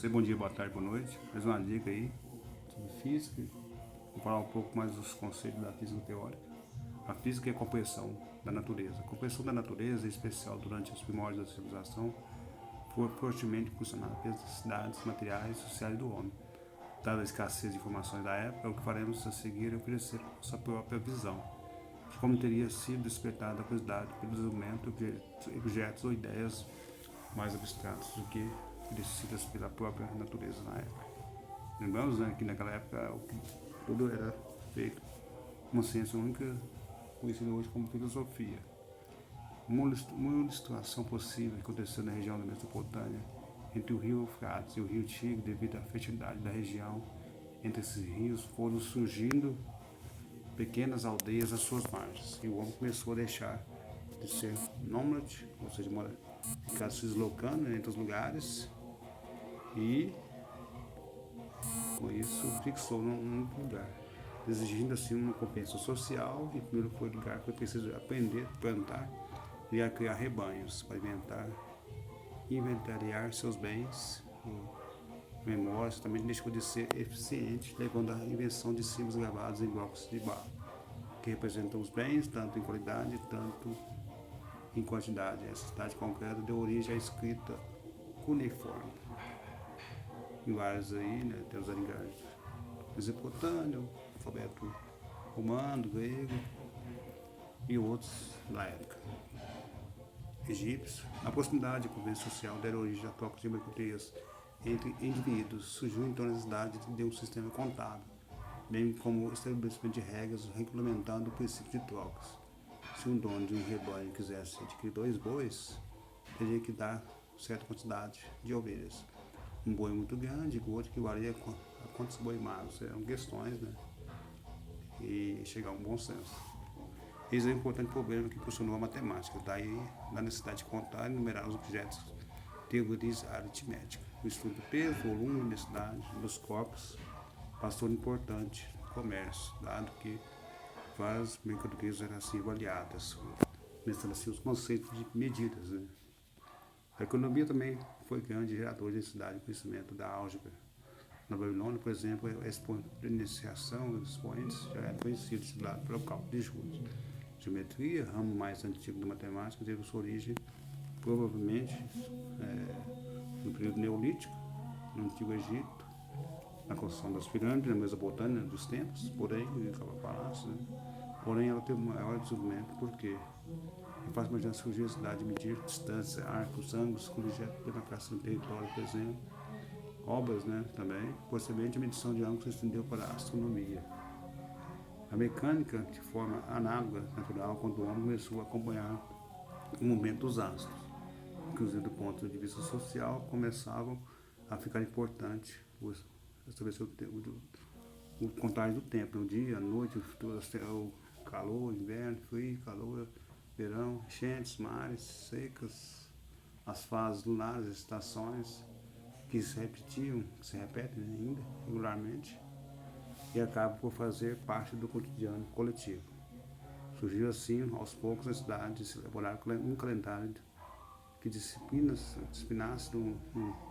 você, bom dia, boa tarde, boa noite. Mais uma dica aí sobre física. Vou falar um pouco mais dos conceitos da física teórica. A física é a compreensão da natureza. A compreensão da natureza, em especial durante os primórdios da civilização, foi fortemente impulsionada pelas necessidades materiais e sociais do homem. Dada a escassez de informações da época, o que faremos a seguir é oferecer nossa própria visão de como teria sido despertada a curiosidade pelo desenvolvimento de objetos ou ideias mais abstratos do que oferecidas pela própria natureza na época. Lembramos, né, que naquela época tudo era feito uma ciência única, conhecida hoje como filosofia. Uma ilustração possível que aconteceu na região da Mesopotâmia, entre o rio Eufrates e o rio Tigre, devido à fertilidade da região entre esses rios, foram surgindo pequenas aldeias às suas margens, e o homem começou a deixar de ser nômade, ou seja, ficar se deslocando entre os lugares, e com isso fixou num lugar, exigindo assim uma compensação social. E em primeiro lugar foi preciso aprender a plantar e a criar rebanhos para inventariar seus bens e memórias. Também deixou de ser eficiente, levando à invenção de símbolos gravados em blocos de barro, que representam os bens tanto em qualidade tanto em quantidade. Essa cidade concreta deu origem à escrita cuneiforme. Em vários aí, né, temos a linguagem mesopotâmia, alfabeto romano, grego e outros da época. Egípcio. Na proximidade da convivência social deram origem a trocas de mercadorias entre indivíduos. Surgiu então a necessidade de um sistema contábil, bem como o estabelecimento de regras regulamentando o princípio de trocas. Se um dono de um rebanho quisesse adquirir 2 bois, teria que dar certa quantidade de ovelhas. Um boi muito grande, o outro equivalia a quantos bois magros. Eram questões, né? E chegar a um bom senso. Eis é um importante problema que impulsionou a matemática, daí da necessidade de contar e numerar os objetos, teorias aritmética. O estudo do peso, volume, densidade dos corpos passou a importante comércio, dado que várias mercadorias eram assim avaliadas, começando assim os conceitos de medidas, né? A economia também foi grande gerador de necessidade de conhecimento da álgebra. Na Babilônia, por exemplo, a iniciação dos expoentes já eram conhecidos, estudado pelo cálculo de juros. Geometria, ramo mais antigo da matemática, teve sua origem provavelmente no período neolítico, no Antigo Egito, na construção das pirâmides, na Mesopotâmia, dos templos, porém, em palácio, né? Porém, ela teve um maior desenvolvimento porque é fácil imaginar surgiu a necessidade de medir distância, arcos, ângulos, coligentes, demarcação do território, por exemplo. Obras, né, também. Posteriormente, a medição de ângulos se estendeu para a astronomia. A mecânica, de forma análoga, natural, quando o homem começou a acompanhar o movimento dos astros. Inclusive, do ponto de vista social, começavam a ficar importante estabelecer o contagem do tempo, o dia, a noite, o calor, inverno, frio, calor, verão, enchentes, mares, secas, as fases lunares, as estações que se repetiam, que se repetem, né, ainda regularmente, e acabam por fazer parte do cotidiano coletivo. Surgiu assim, aos poucos, a necessidade de se elaborar um calendário que disciplinasse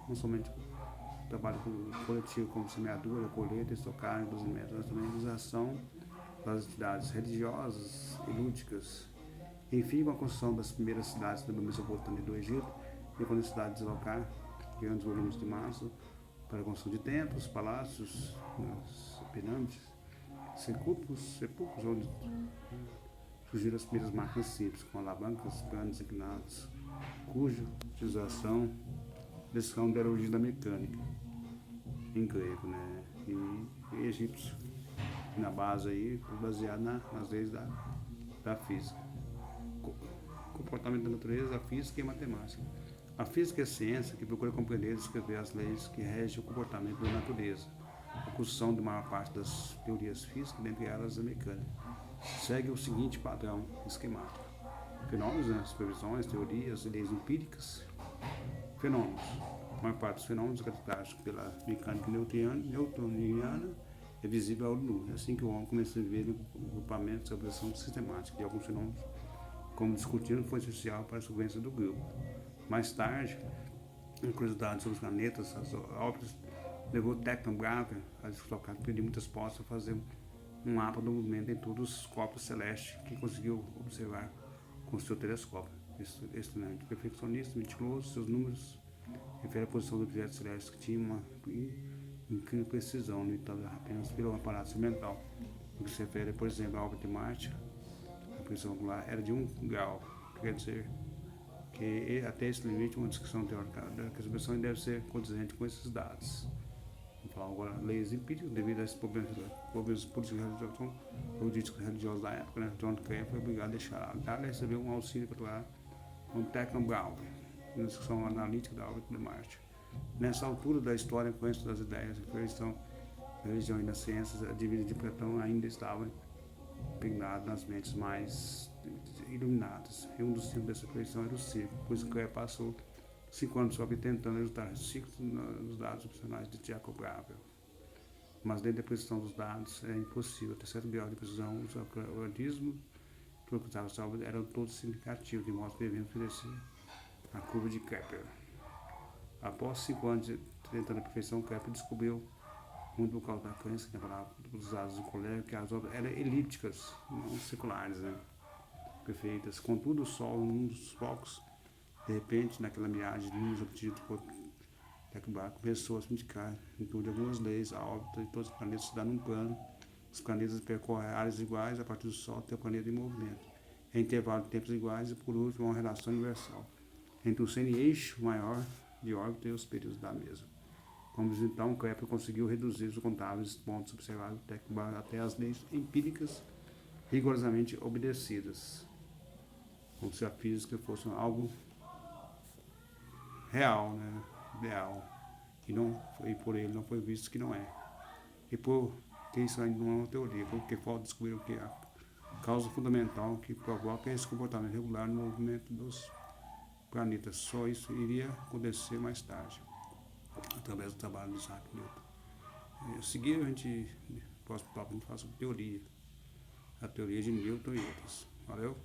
não somente o trabalho coletivo como semeadura, colheita, estocagem dos alimentos, mas também a realização das atividades religiosas e lúdicas. Enfim, com a construção das primeiras cidades da Mesopotâmia e do Egito, e com a necessidade de deslocar grandes volumes de massa para a construção de templos, palácios, pirâmides, sepulcros, onde surgiram as primeiras máquinas simples, com alavancas, panos inclinados, cuja utilização deram origem da mecânica, em grego, né? E egípcio, na base aí, baseado nas leis da física. Comportamento da natureza, a física e a matemática. A física é a ciência que procura compreender e descrever as leis que regem o comportamento da natureza. A construção de maior parte das teorias físicas, dentre elas a mecânica, segue o seguinte padrão esquemático: fenômenos, né, as previsões, teorias e leis empíricas. Fenômenos. A maior parte dos fenômenos caracterizados pela mecânica newtoniana é visível ao olho nu. É assim que o homem começou a viver no grupamento de observação sistemática de alguns fenômenos, como discutindo, foi essencial para a sobrevivência do grupo. Mais tarde, Uma curiosidade sobre os planetas, as órbitas, levou Tycho Brahe a deslocar de muitas postas a fazer um mapa do movimento em todos os corpos celestes que conseguiu observar com seu telescópio. Esse instrumento perfeccionista, meticuloso, seus números refere à posição do objeto celeste que tinha uma incrível precisão, no entanto, apenas pelo aparato experimental. No que se refere, por exemplo, à órbita de Marte, a pressão angular era de 1 grau, que quer dizer que até esse limite, uma descrição teórica da expressão deve ser condizente com esses dados. Vamos falar agora leis empíricas, devido a esses problemas políticos religiosos da época, né? John Kennedy foi obrigado a deixar a Itália e recebeu um auxílio particular com Tycho Brahe, na discussão analítica da órbita de Marte. Nessa altura da história, a influência das ideias da religião e das ciências, a dívida de Platão ainda estava impregnada nas mentes mais iluminadas. E um dos tipos dessa reflexão era o ciclo, pois o Kepler passou 5 anos só tentando ajustar ciclos nos dados opcionais de Tycho Brahe. Mas dentro da precisão dos dados é impossível ter certo grau de precisão. Os algoritmos que utilizavam essa obra eram todos significativos, de modo que devemos oferecer a curva de Kepler. Após 5 anos tentando a perfeição, Kepler descobriu, muito por causa da crença dos dados do colégio, que as obras eram elípticas, não circulares, né? Perfeitas. Contudo, o Sol, num dos focos, de repente, naquela miragem de luz obtida por Tycho Brahe, começou a se indicar, em torno de algumas leis, a órbita de todos os planetas se dá num plano. Os planetas percorrem áreas iguais a partir do Sol até o planeta em movimento, em intervalo de tempos iguais e, por último, uma relação universal entre o semi-eixo maior de órbita e os períodos da mesma. Como diz então, Kepler conseguiu reduzir os contáveis pontos observados por Tycho Brahe até as leis empíricas rigorosamente obedecidas, como se a física fosse algo real, né? Ideal, e por ele não foi visto que não é. E porque isso ainda não é uma teoria, porque falta descobrir o que é a causa fundamental que provoca esse comportamento regular no movimento dos planetas. Só isso iria acontecer mais tarde, através do trabalho de Isaac Newton. A seguir, próximo tópico, a gente fala sobre teoria, a teoria de Newton e outras. Valeu?